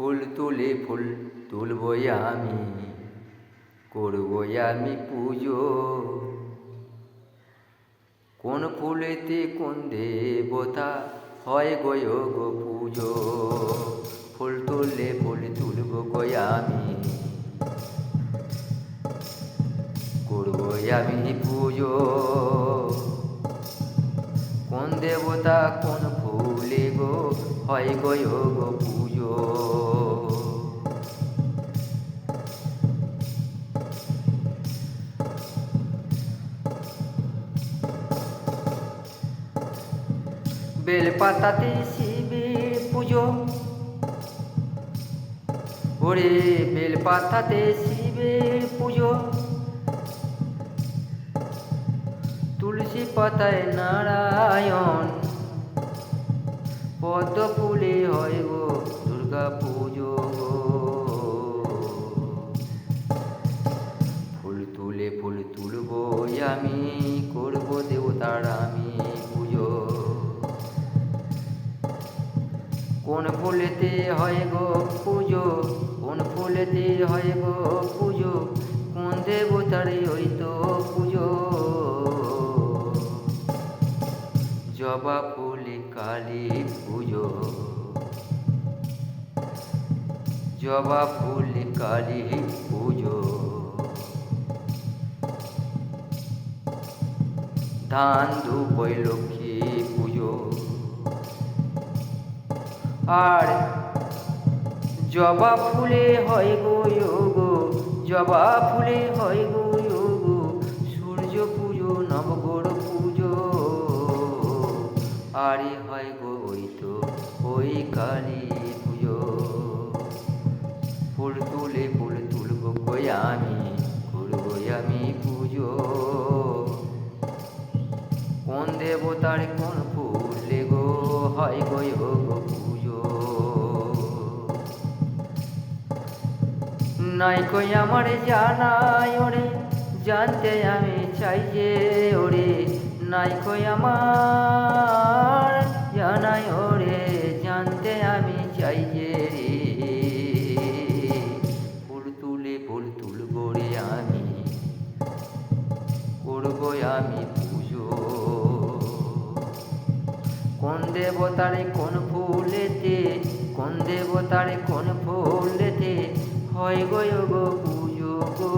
ফুল তুলবই আমি, করবই আমি পুজো। কোন ফুলেতে কোন দেবতা হয় গো পুজো। ফুল তুলব গো আমি, করবই আমি পুজো। কোন দেবতা কোন ফুলে গো হয় গো পুজো। বেলপাতাতে শিবের পুজো, ওরে বেলপাতাতে শিবের পুজো। তুলসী পাতায় নারায়ণ, পদ্ম ফুলে হয় গো দুর্গা পুজো। ফুল তুলব আমি, করব দেবতার আমি পুজো। কোন ফুলেতে হয় গো পুজো, কোন ফুলেতে হয় গো পুজো। কোন দেবতারে ওই তো পুজো। জবা ফুলে কালী পুজো, জবা ফুলে কালী পুজো। ধান ধুপই লক্ষ্মী পুজো, আর জবা ফুলে হয় গো জবা ফুলে হয় গো সূর্য পুজো নবগ্রহ পুজো। আরে হয় গো ওই কালী পুজো। ফুল তুলব গো আমি, করবই আমি পুজো। কোন দেবতার কোন ফুলে গো হয় গো পুজো। নাই কই আমার জানাই ওরে, জানতে আমি চাই যে ওরে। নাই কই আমার জানাই ওরে, জানতে আমি চাই যে রে। ফুল তুলব রে আমি, করব আমি পুজো। কোন দেবতারে কোন ফুলেতে, কোন দেবতারে কোন ফুলেতে হয় গো পুজো গো।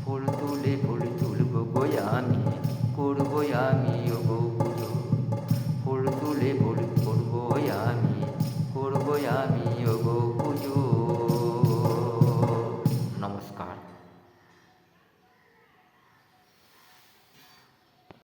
ফুল তুলব গো আমি, করবই আমি গো পুজো। ফুল করবই আমি, করবই আমি।